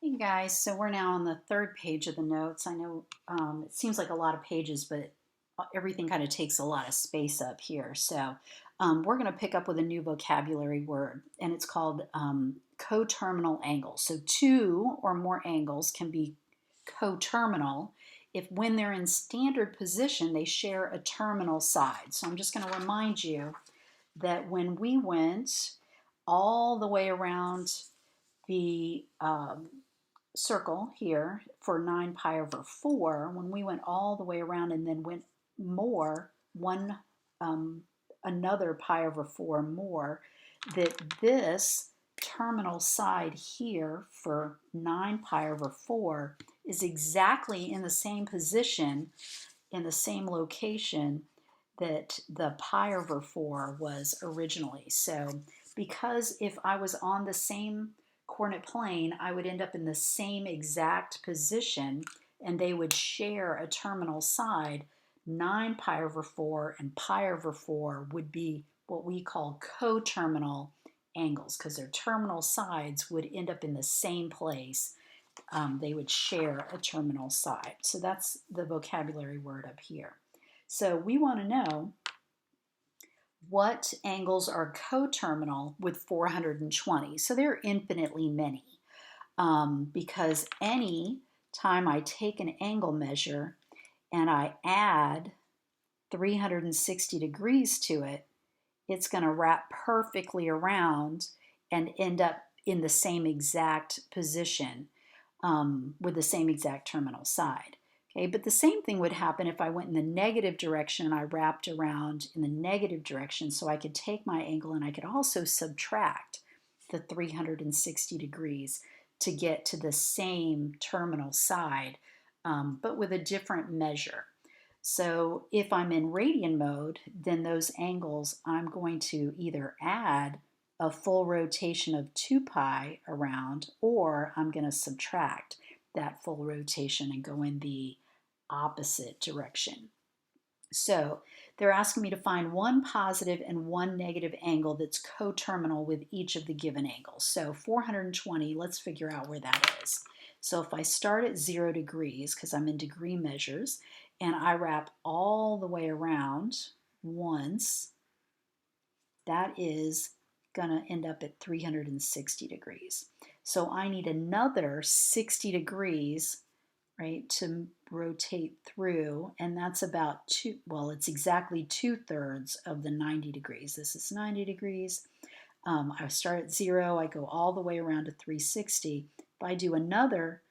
Hey guys, so we're now on the third page of the notes. I know it seems like a lot of pages, but everything kind of takes a lot of space up here. So we're going to pick up with a new vocabulary word, and it's called coterminal angles. So two or more angles can be coterminal if when they're in standard position, they share a terminal side. So I'm just going to remind you that when we went all the way around the circle here for 9 pi over 4, when we went all the way around and then went more, um, another pi over 4 more, that this terminal side here for 9 pi over 4 is exactly in the same position, in the same location that the pi over 4 was originally. So because if I was on the same coordinate plane, I would end up in the same exact position and they would share a terminal side. 9 pi over 4 and pi over 4 would be what we call coterminal angles because their terminal sides would end up in the same place. They would share a terminal side. So that's the vocabulary word up here. So we want to know what angles are coterminal with 420. So there are infinitely many because any time I take an angle measure and I add 360 degrees to it, it's going to wrap perfectly around and end up in the same exact position with the same exact terminal side. Okay, but the same thing would happen if I went in the negative direction and I wrapped around in the negative direction, so I could take my angle and I could also subtract the 360 degrees to get to the same terminal side, but with a different measure. So if I'm in radian mode, then those angles I'm going to either add a full rotation of 2 pi around, or I'm going to subtract that full rotation and go in the opposite direction. So they're asking me to find one positive and one negative angle that's coterminal with each of the given angles. So 420, let's figure out where that is. So if I start at 0 degrees, because I'm in degree measures, and I wrap all the way around once, that is going to end up at 360 degrees. So I need another 60 degrees, right, to rotate through, and that's about it's exactly 2/3 of the 90 degrees. This is 90 degrees. I start at 0, I go all the way around to 360. If I do another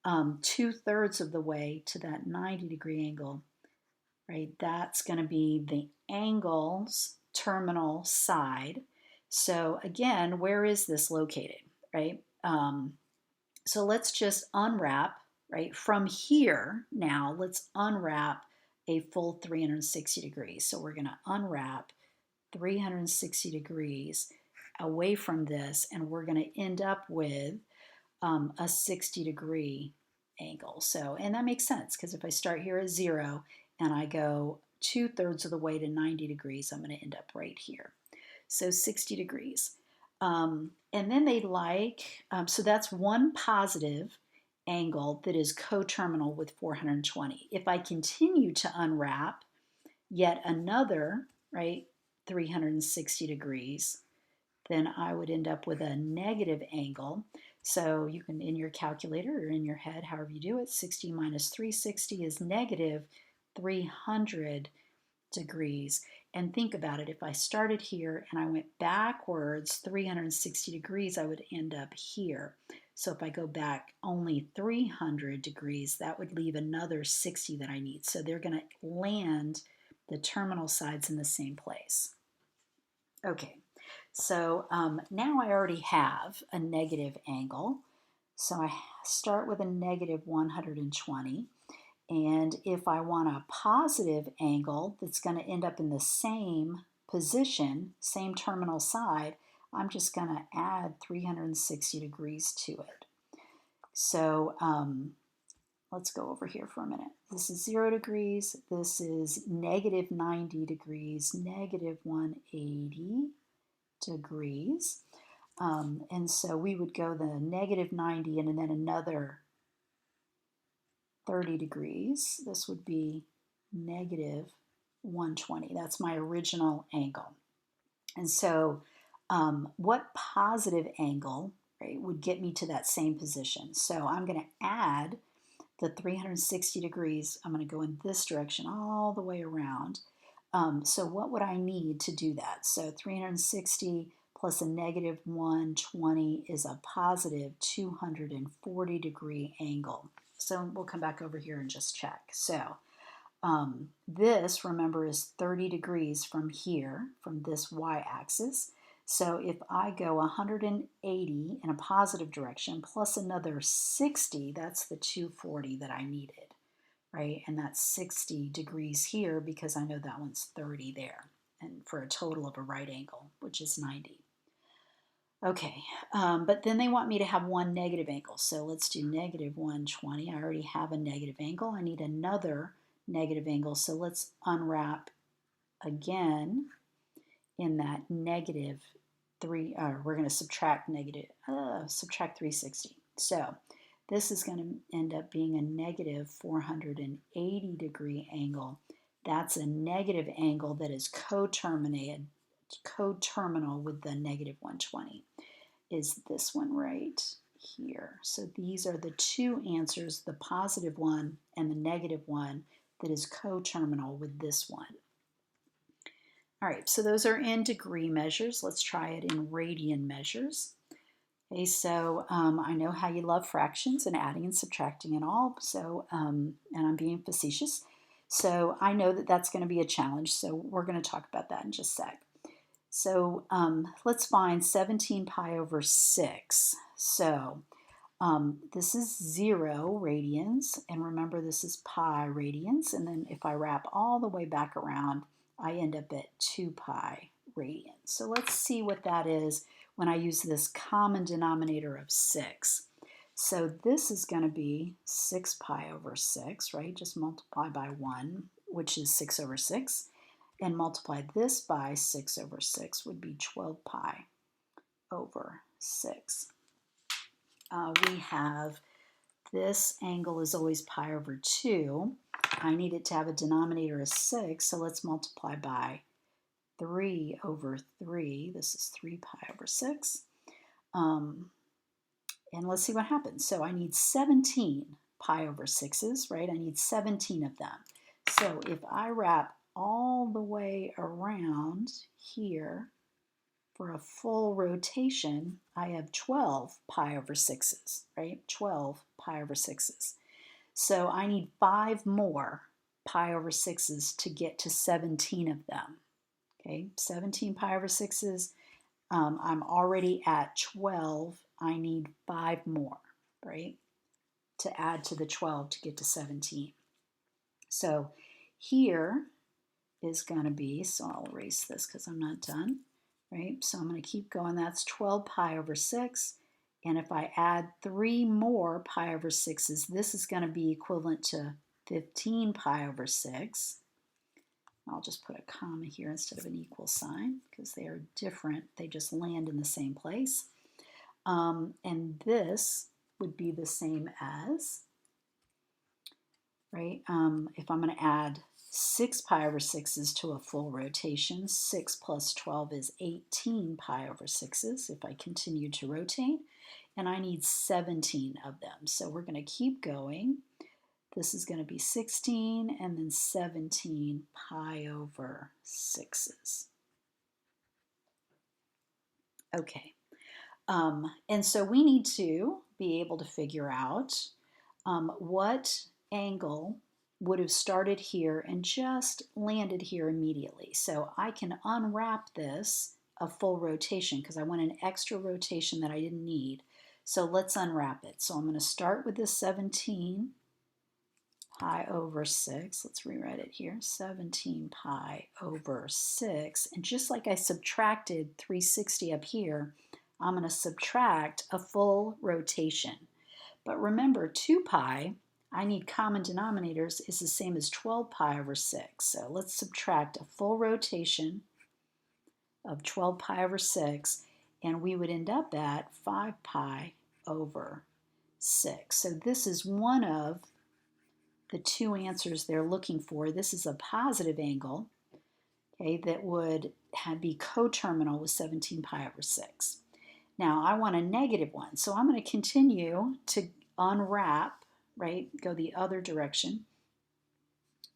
2/3 of the way to that 90-degree angle, right, that's going to be the angle's terminal side. So again, where is this located, right? So let's just unwrap, right? From here now, let's unwrap a full 360 degrees. So we're going to unwrap 360 degrees away from this, and we're going to end up with a 60-degree angle. So, and that makes sense because if I start here at 0 and I go 2/3 of the way to 90 degrees, I'm going to end up right here. So 60 degrees. And then they so that's one positive angle that is coterminal with 420. If I continue to unwrap yet another, right, 360 degrees, then I would end up with a negative angle. So you can, in your calculator or in your head, however you do it, 60 minus 360 is negative 300 degrees. And think about it, if I started here and I went backwards 360 degrees, I would end up here. So if I go back only 300 degrees, that would leave another 60 that I need. So they're going to land the terminal sides in the same place. Okay, so now I already have a negative angle. So I start with a negative 120. And if I want a positive angle that's going to end up in the same position, same terminal side, I'm just going to add 360 degrees to it. So let's go over here for a minute. This is 0 degrees. This is negative 90 degrees, negative 180 degrees. And so we would go the negative 90 and then another 30 degrees. This would be negative 120. That's my original angle. And so what positive angle, right, would get me to that same position? So I'm going to add the 360 degrees. I'm going to go in this direction all the way around. So what would I need to do that? So 360 plus a negative 120 is a positive 240 degree angle. So we'll come back over here and just check. So this, remember, is 30 degrees from here, from this y-axis. So if I go 180 in a positive direction plus another 60, that's the 240 that I needed, right? And that's 60 degrees here because I know that one's 30 there, and for a total of a right angle, which is 90. Okay, but then they want me to have one negative angle. So let's do negative 120. I already have a negative angle. I need another negative angle. So let's unwrap again in that negative 3, we're going to subtract 360. So this is going to end up being a negative 480 degree angle. That's a negative angle that is coterminal with the negative 120. Is this one right here? So these are the two answers, the positive one and the negative one, that is coterminal with this one. All right, so those are in degree measures. Let's try it in radian measures. Okay, so I know how you love fractions and adding and subtracting and all, so, and I'm being facetious. So I know that that's going to be a challenge, so we're going to talk about that in just a sec. So let's find 17 pi over 6. So this is 0 radians, and remember this is pi radians, and then if I wrap all the way back around, I end up at 2 pi radians. So let's see what that is when I use this common denominator of 6. So this is going to be 6 pi over 6, right? Just multiply by 1, which is 6 over 6. And multiply this by 6 over 6 would be 12 pi over 6. We have this angle is always pi over 2. I need it to have a denominator of 6, so let's multiply by 3 over 3. This is 3 pi over 6. And let's see what happens. So I need 17 pi over 6's, right? I need 17 of them. So if I wrap all the way around here for a full rotation, I have 12 pi over 6's, right? 12 pi over 6's. So I need 5 more pi over 6's to get to 17 of them. Okay, 17 pi over 6's. I'm already at 12. I need 5 more, right, to add to the 12 to get to 17. So here is going to be, so I'll erase this because I'm not done, right? So I'm going to keep going. That's 12 pi over 6. And if I add 3 more pi over 6's, this is going to be equivalent to 15 pi over 6. I'll just put a comma here instead of an equal sign because they are different. They just land in the same place. And this would be the same as, right? If I'm going to add 6 pi over 6's to a full rotation, 6 plus 12 is 18 pi over 6's if I continue to rotate, and I need 17 of them. So we're going to keep going. This is going to be 16 and then 17 pi over 6's. Okay, and so we need to be able to figure out what angle would have started here and just landed here immediately. So I can unwrap this a full rotation because I want an extra rotation that I didn't need. So let's unwrap it. So I'm going to start with this 17 pi over 6. Let's rewrite it here. 17 pi over 6. And just like I subtracted 360 up here, I'm going to subtract a full rotation. But remember, 2 pi, I need common denominators, is the same as 12 pi over 6. So let's subtract a full rotation of 12 pi over 6. and we would end up at 5 pi over 6. So this is one of the two answers they're looking for. This is a positive angle, okay, that would be coterminal with 17 pi over 6. Now I want a negative one, so I'm going to continue to unwrap, right, go the other direction,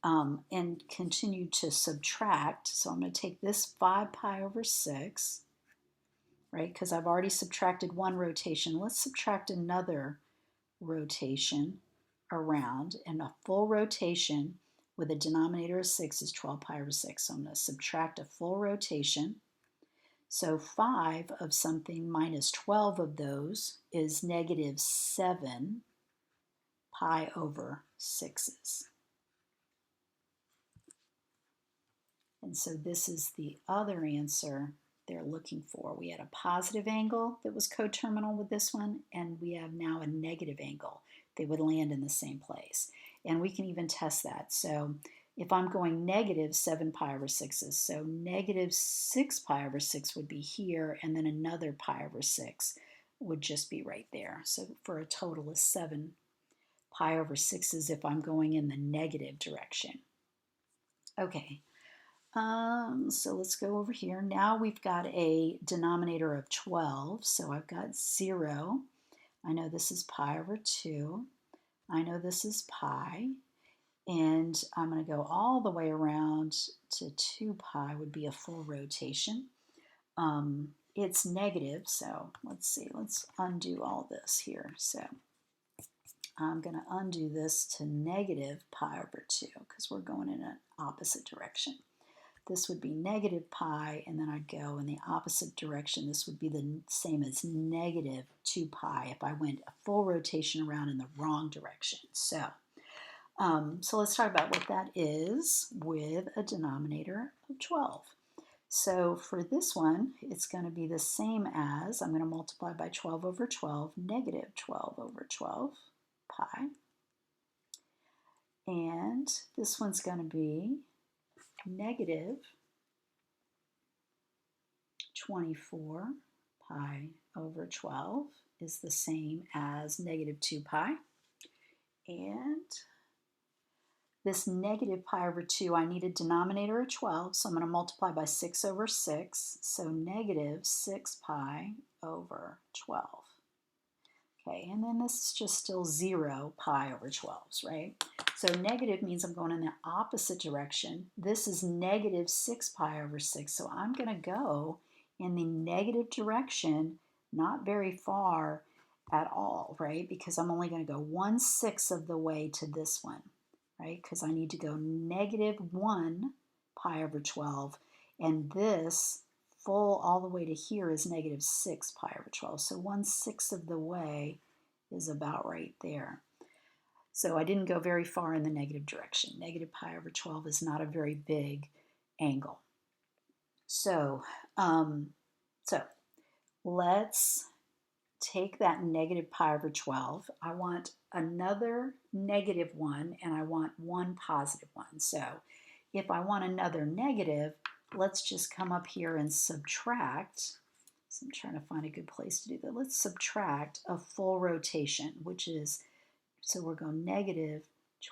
and continue to subtract. So I'm going to take this 5 pi over 6, right, because I've already subtracted one rotation. Let's subtract another rotation around, and a full rotation with a denominator of 6 is 12 pi over 6. So I'm going to subtract a full rotation. So 5 of something minus 12 of those is negative 7 pi over 6s. And so this is the other answer they're looking for. We had a positive angle that was coterminal with this one, and we have now a negative angle. They would land in the same place. And we can even test that. So if I'm going negative 7 pi over 6s, so negative 6 pi over 6 would be here, and then another pi over 6 would just be right there. So for a total of 7 pi over 6s if I'm going in the negative direction. Okay. So let's go over here. Now we've got a denominator of 12. So I've got 0. I know this is pi over 2. I know this is pi. And I'm going to go all the way around to 2 pi would be a full rotation. It's negative, so let's see. Let's undo all this here. So I'm going to undo this to negative pi over 2 because we're going in an opposite direction. This would be negative pi, and then I'd go in the opposite direction. This would be the same as negative 2 pi if I went a full rotation around in the wrong direction. So let's talk about what that is with a denominator of 12. So for this one, it's going to be the same as, I'm going to multiply by 12 over 12, negative 12 over 12 pi. And this one's going to be negative 24 pi over 12 is the same as negative 2 pi. And this negative pi over 2, I need a denominator of 12, so I'm going to multiply by 6 over 6, so negative 6 pi over 12. Okay, and then this is just still 0 pi over 12s, right? So negative means I'm going in the opposite direction. This is negative 6 pi over 6, so I'm going to go in the negative direction, not very far at all, right? Because I'm only going to go 1/6 of the way to this one, right? Because I need to go negative 1 pi over 12, and this full all the way to here is negative 6 pi over 12. So 1/6 of the way is about right there. So I didn't go very far in the negative direction. Negative pi over 12 is not a very big angle. So let's take that negative pi over 12. I want another negative one, and I want one positive one. So if I want another negative, let's just come up here and subtract. So I'm trying to find a good place to do that. Let's subtract a full rotation, which is, so we're going negative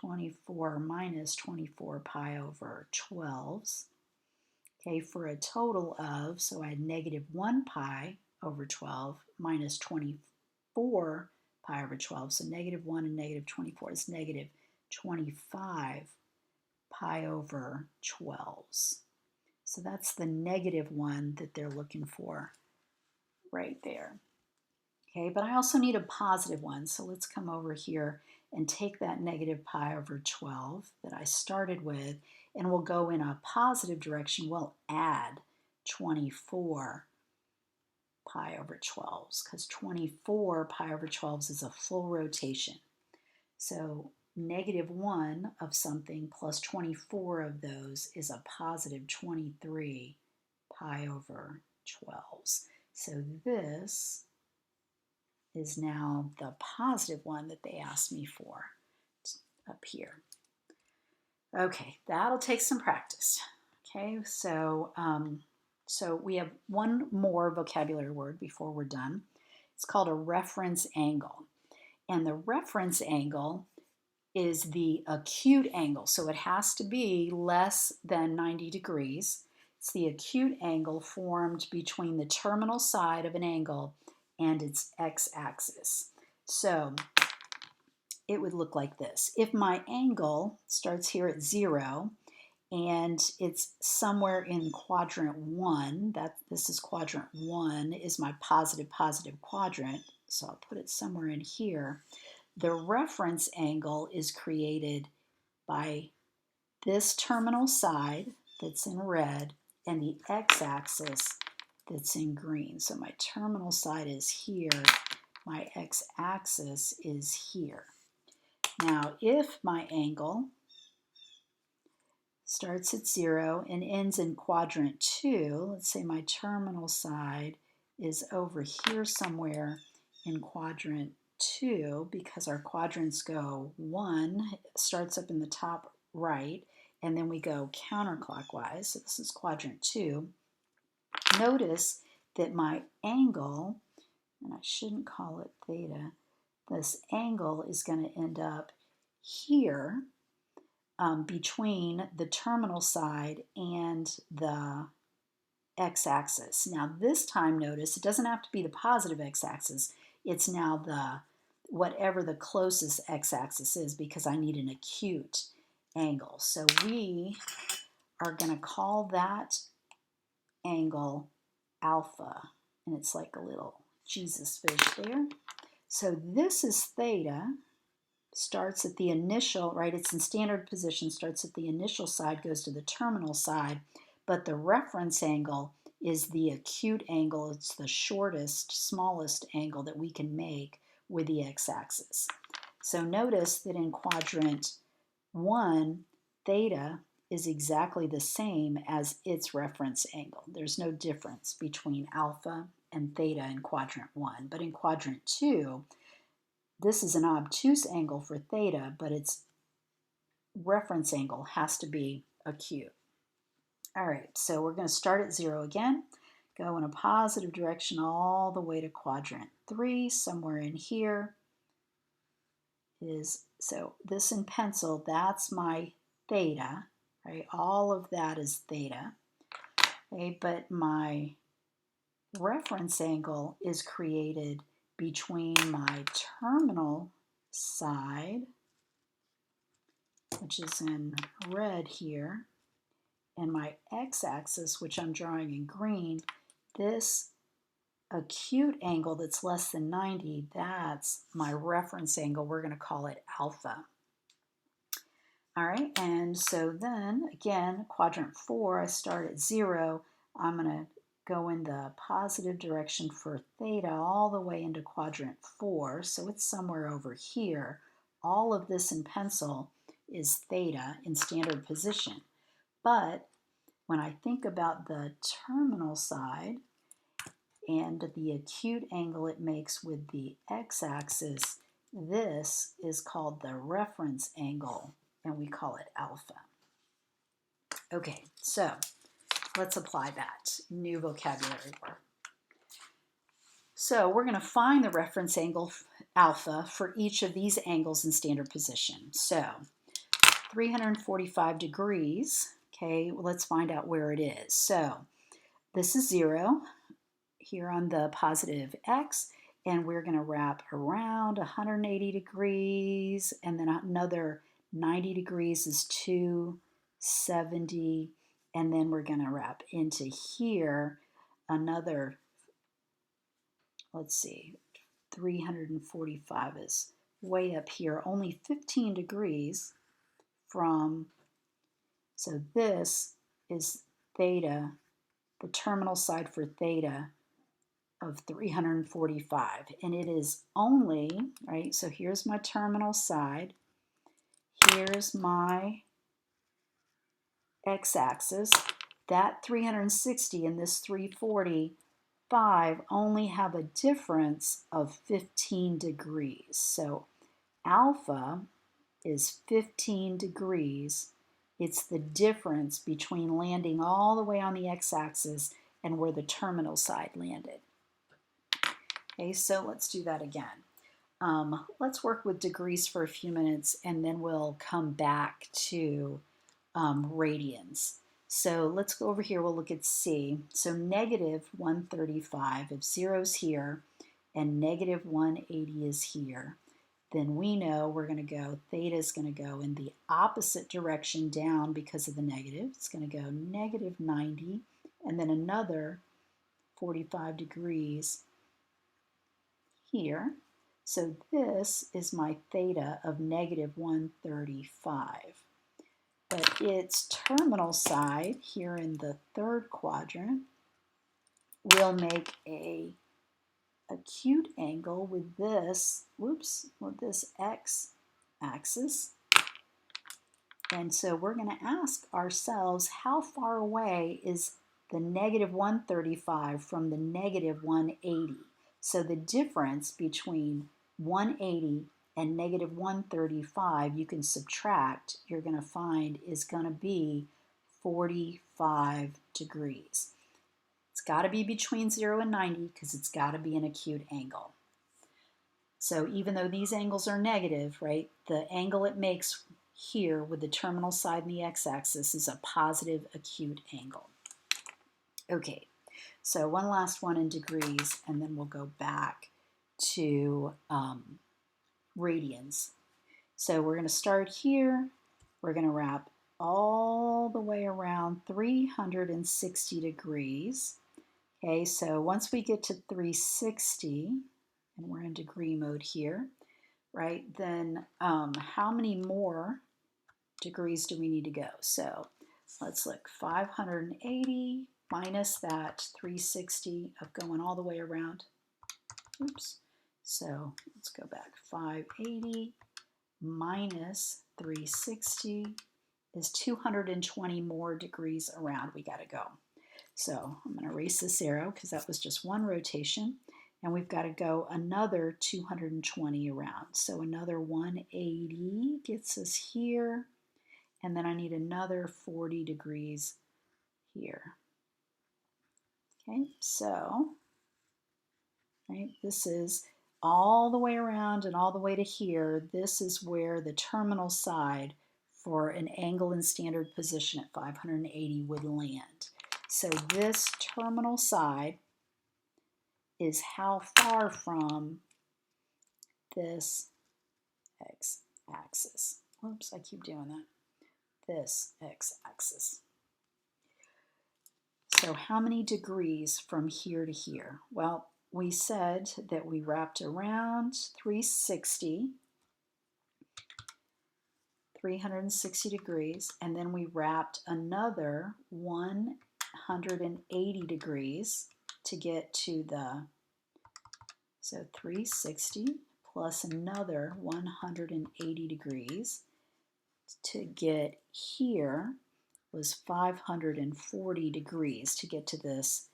24 minus 24 pi over 12s. Okay, for a total of, so I had negative 1 pi over 12 minus 24 pi over 12. So negative 1 and negative 24 is negative 25 pi over 12s. So that's the negative one that they're looking for right there. Okay, but I also need a positive one. So let's come over here and take that negative pi over 12 that I started with, and we'll go in a positive direction. We'll add 24 pi over 12s because 24 pi over 12s is a full rotation. So negative 1 of something plus 24 of those is a positive 23 pi over 12s. So this is now the positive one that they asked me for up here. Okay, that'll take some practice. Okay, so So we have one more vocabulary word before we're done. It's called a reference angle. And the reference angle is the acute angle. So it has to be less than 90 degrees. It's the acute angle formed between the terminal side of an angle and its x-axis. So it would look like this. If my angle starts here at 0 and it's somewhere in quadrant 1, this is quadrant 1, is my positive quadrant, so I'll put it somewhere in here. The reference angle is created by this terminal side that's in red and the x-axis that's in green. So my terminal side is here, my x-axis is here. Now, if my angle starts at 0 and ends in quadrant 2, let's say my terminal side is over here somewhere in quadrant 2, because our quadrants go 1, starts up in the top right, and then we go counterclockwise, so this is quadrant 2. Notice that my angle, and I shouldn't call it theta, this angle is going to end up here between the terminal side and the x-axis. Now this time, notice, it doesn't have to be the positive x-axis. It's now the whatever the closest x-axis is, because I need an acute angle. So we are going to call that angle alpha, and it's like a little Jesus fish there. So this is theta, starts at the initial, right, it's in standard position, starts at the initial side, goes to the terminal side, but the reference angle is the acute angle. It's the shortest, smallest angle that we can make with the x-axis. So notice that in quadrant 1, theta is exactly the same as its reference angle. There's no difference between alpha and theta in quadrant 1, but in quadrant 2, this is an obtuse angle for theta, but its reference angle has to be acute. All right, so we're going to start at 0 again, go in a positive direction all the way to quadrant 3, somewhere in here is, so this in pencil, that's my theta, right? All of that is theta, okay? But my reference angle is created between my terminal side, which is in red here, and my x-axis, which I'm drawing in green. This acute angle that's less than 90, that's my reference angle. We're going to call it alpha. All right, and so then again, quadrant 4, I start at 0. I'm going to go in the positive direction for theta all the way into quadrant 4, so it's somewhere over here. All of this in pencil is theta in standard position. But when I think about the terminal side and the acute angle it makes with the x-axis, this is called the reference angle, and we call it alpha. Okay, so let's apply that new vocabulary word. So we're going to find the reference angle alpha for each of these angles in standard position. So 345 degrees, okay, well, let's find out where it is. So this is 0 here on the positive x, and we're going to wrap around 180 degrees, and then another 90 degrees is 270, and then we're going to wrap into here another, let's see, 345 is way up here, only 15 degrees from, so this is theta, the terminal side for theta of 345, and it is only, right, so here's my terminal side, here's my x-axis, that 360 and this 345 only have a difference of 15 degrees. So alpha is 15 degrees. It's the difference between landing all the way on the x-axis and where the terminal side landed. Okay, so let's do that again. Let's work with degrees for a few minutes and then we'll come back to radians. So let's go over here, we'll look at C. So negative 135, if zero's here and negative 180 is here, then we know we're going to go, theta is going to go in the opposite direction down because of the negative. It's going to go negative 90 and then another 45 degrees here. So this is my theta of negative 135. But its terminal side here in the third quadrant will make a acute angle with this, with this x-axis. And so we're going to ask ourselves, how far away is the negative 135 from the negative 180? So the difference between 180 and negative 135, you can subtract, you're going to find is going to be 45 degrees. It's got to be between 0 and 90 because it's got to be an acute angle. So even though these angles are negative, right, the angle it makes here with the terminal side and the x-axis is a positive acute angle. Okay, so one last one in degrees and then we'll go back to radians. So we're going to start here. We're going to wrap all the way around 360 degrees. Okay, so once we get to 360, and we're in degree mode here, right, then how many more degrees do we need to go? So let's look, 580 minus that 360 of going all the way around. Oops. So let's go back. 580 minus 360 is 220 more degrees around we got to go. So I'm going to erase this arrow because that was just one rotation. And we've got to go another 220 around. So another 180 gets us here. And then I need another 40 degrees here. Okay, so right, this is all the way around and all the way to here. This is where the terminal side for an angle in standard position at 580 would land. So this terminal side is how far from this x-axis. Oops, I keep doing that. This x-axis. So how many degrees from here to here? Well, we said that we wrapped around 360 degrees, and then we wrapped another 180 degrees to get to the, so 360 plus another 180 degrees to get here was 540 degrees to get to this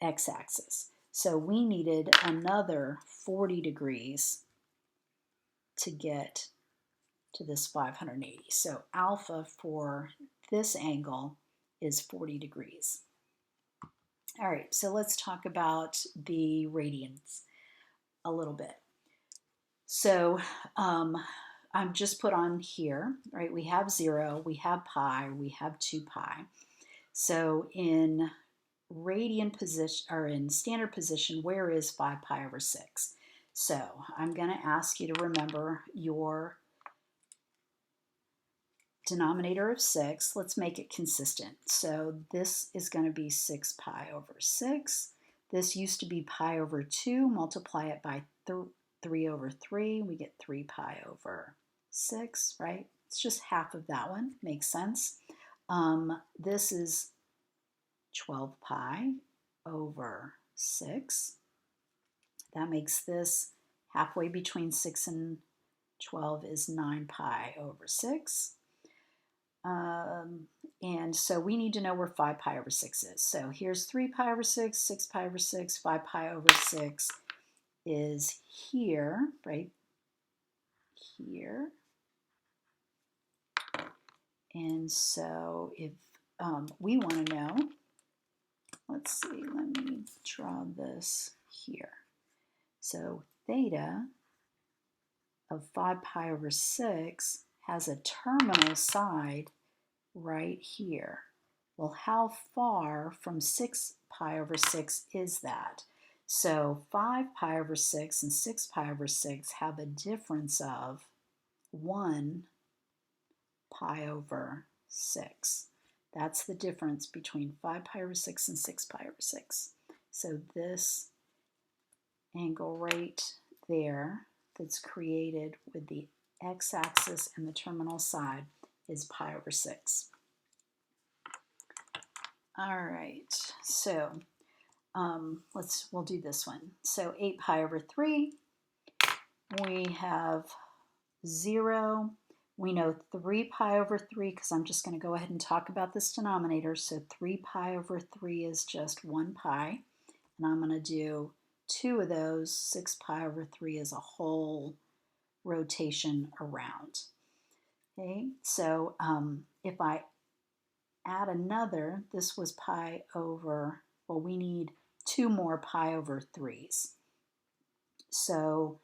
x-axis. So we needed another 40 degrees to get to this 580. So alpha for this angle is 40 degrees. All right, so let's talk about the radians a little bit. So I'm just put on here, right? We have 0, we have pi, we have 2 pi. So in radian position, or in standard position, where is 5 pi over 6? So I'm going to ask you to remember your denominator of 6. Let's make it consistent. So this is going to be 6 pi over 6. This used to be pi over 2. Multiply it by 3 over 3. We get 3 pi over 6, right? It's just half of that one. Makes sense. This is 12 pi over 6. That makes this halfway between 6 and 12 is 9 pi over 6. And so we need to know where 5 pi over 6 is. So here's 3 pi over 6, 6 pi over 6, 5 pi over 6 is here, right? Here. And so if we want to know let's see, let me draw this here. So theta of 5 pi over 6 has a terminal side right here. Well, how far from 6 pi over 6 is that? So 5 pi over 6 and 6 pi over 6 have a difference of 1 pi over 6. That's the difference between 5 pi over 6 and 6 pi over 6. So this angle right there that's created with the x-axis and the terminal side is pi over 6. All right, so we'll do this one. So 8 pi over 3, we have 0. We know 3 pi over 3 because I'm just going to go ahead and talk about this denominator. So 3 pi over 3 is just 1 pi. And I'm going to do 2 of those. 6 pi over 3 is a whole rotation around. Okay, so if I add another, this was pi over, well, we need 2 more pi over 3s. So,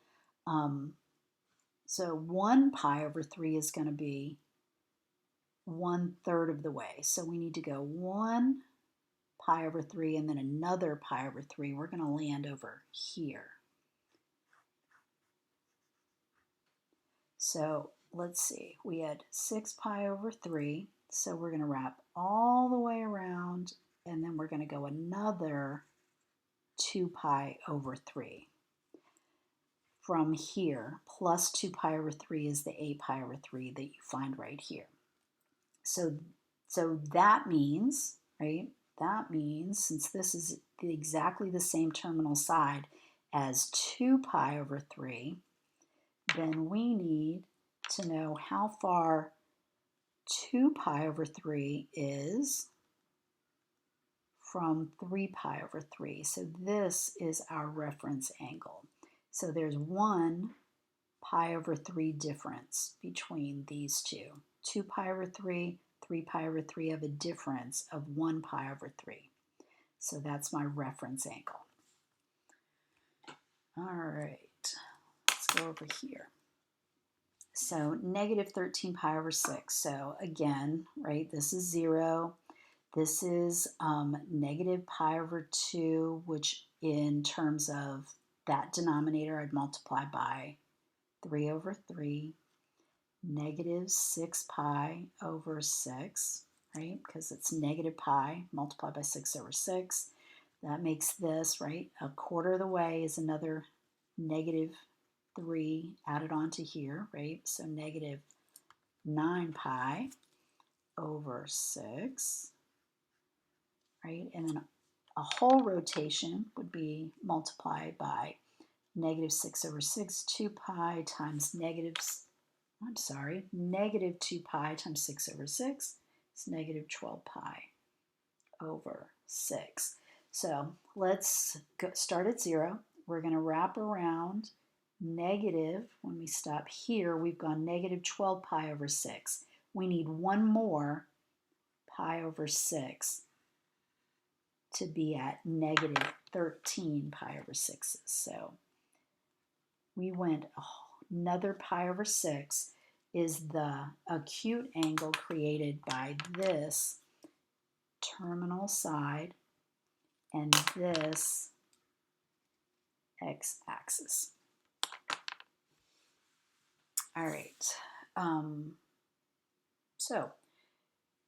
so 1 pi over 3 is going to be 1/3 of the way. So we need to go 1 pi over 3 and then another pi over 3. We're going to land over here. So let's see, we had 6 pi over 3. So we're going to wrap all the way around and then we're going to go another 2 pi over 3. From here, plus 2 pi over 3 is the 8 pi over 3 that you find right here. So that means, right, that means since this is exactly the same terminal side as 2 pi over 3, then we need to know how far 2 pi over 3 is from 3 pi over 3. So this is our reference angle. So there's 1 pi over 3 difference between these two. 2 pi over 3, 3 pi over 3 have a difference of 1 pi over 3. So that's my reference angle. All right, let's go over here. So negative 13 pi over 6. So again, right, this is 0. This is negative pi over 2, which in terms of that denominator, I'd multiply by 3 over 3. Negative 6 pi over 6, right? Because it's negative pi multiplied by 6 over 6. That makes this, right, 1/4 of the way is another negative 3 added onto here, right? So negative 9 pi over 6, right? And then a whole rotation would be multiplied by negative 6 over 6, 2 pi times negative 2 pi times 6 over 6 is negative 12 pi over 6. So let's start at 0. We're going to wrap around negative. When we stop here, we've gone negative 12 pi over 6. We need one more pi over 6 to be at negative 13 pi over 6. So we went another pi over 6 is the acute angle created by this terminal side and this x-axis. All right, so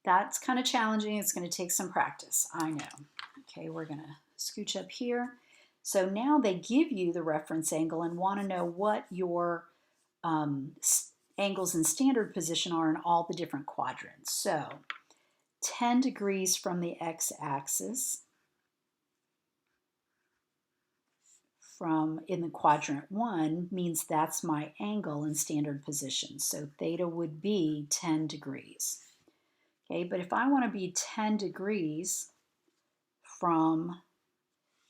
that's kind of challenging. It's going to take some practice, I know. Okay, we're going to scooch up here. So now they give you the reference angle and want to know what your angles in standard position are in all the different quadrants. So 10 degrees from the x-axis in the quadrant 1 means that's my angle in standard position. So theta would be 10 degrees. Okay, but if I want to be 10 degrees from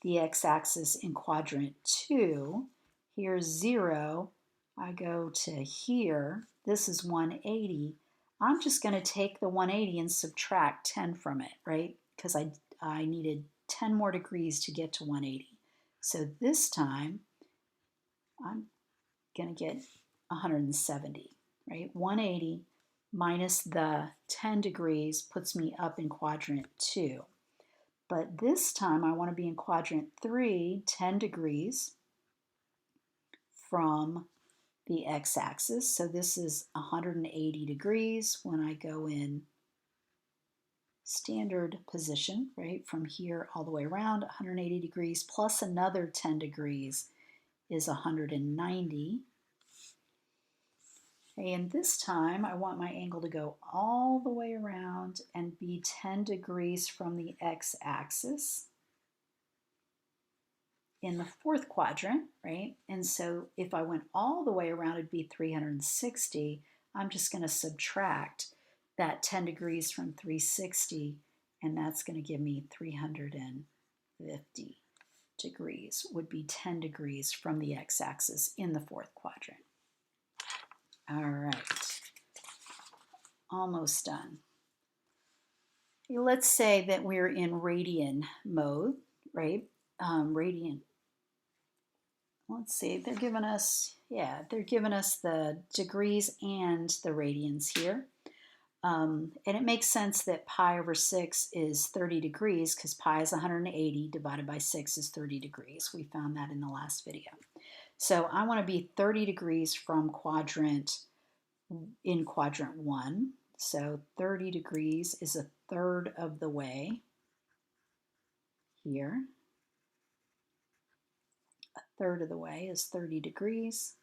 the x-axis in quadrant 2, here's 0, I go to here, this is 180. I'm just going to take the 180 and subtract 10 from it, right? Because I needed 10 more degrees to get to 180. So this time, I'm going to get 170, right? 180 minus the 10 degrees puts me up in quadrant 2. But this time I want to be in quadrant 3, 10 degrees from the x-axis. So this is 180 degrees when I go in standard position, right? From here all the way around, 180 degrees plus another 10 degrees is 190. Okay, and this time I want my angle to go all the way around and be 10 degrees from the x-axis in the fourth quadrant, right? And so if I went all the way around, it'd be 360. I'm just going to subtract that 10 degrees from 360, and that's going to give me 350 degrees, would be 10 degrees from the x-axis in the fourth quadrant. All right, almost done. Let's say that we're in radian mode, right? Radian. Let's see, they're giving us the degrees and the radians here. And it makes sense that pi over 6 is 30 degrees because pi is 180 divided by 6 is 30 degrees. We found that in the last video. So I want to be 30 degrees from quadrant 1. So 30 degrees is a third of the way here. A third of the way is 30 degrees.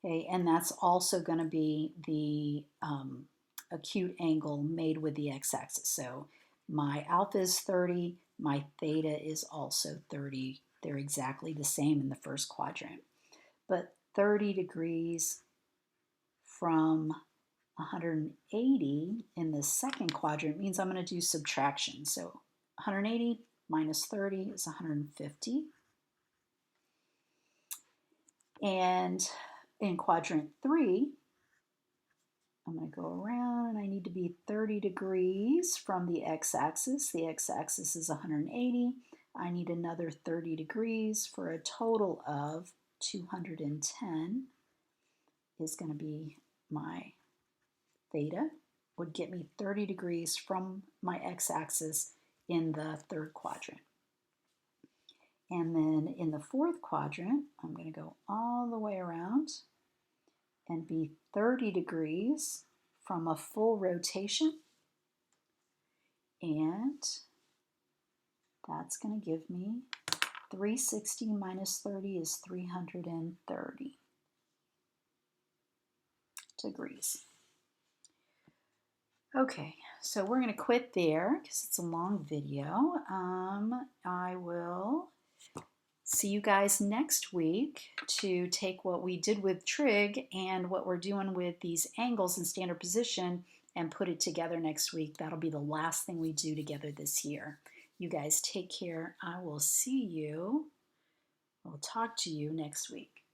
Okay, and that's also going to be the acute angle made with the x-axis. So my alpha is 30, my theta is also 30. They're exactly the same in the first quadrant. But 30 degrees from 180 in the second quadrant means I'm going to do subtraction. So 180 minus 30 is 150. And in quadrant 3, I'm going to go around and I need to be 30 degrees from the x-axis. The x-axis is 180. I need another 30 degrees for a total of 210 is going to be my theta, would get me 30 degrees from my x-axis in the third quadrant. And then in the fourth quadrant, I'm going to go all the way around and be 30 degrees from a full rotation. And that's going to give me 360 minus 30 is 330 degrees. Okay, so we're going to quit there because it's a long video. I will see you guys next week to take what we did with trig and what we're doing with these angles in standard position and put it together next week. That'll be the last thing we do together this year. You guys take care. I will see you. I'll talk to you next week.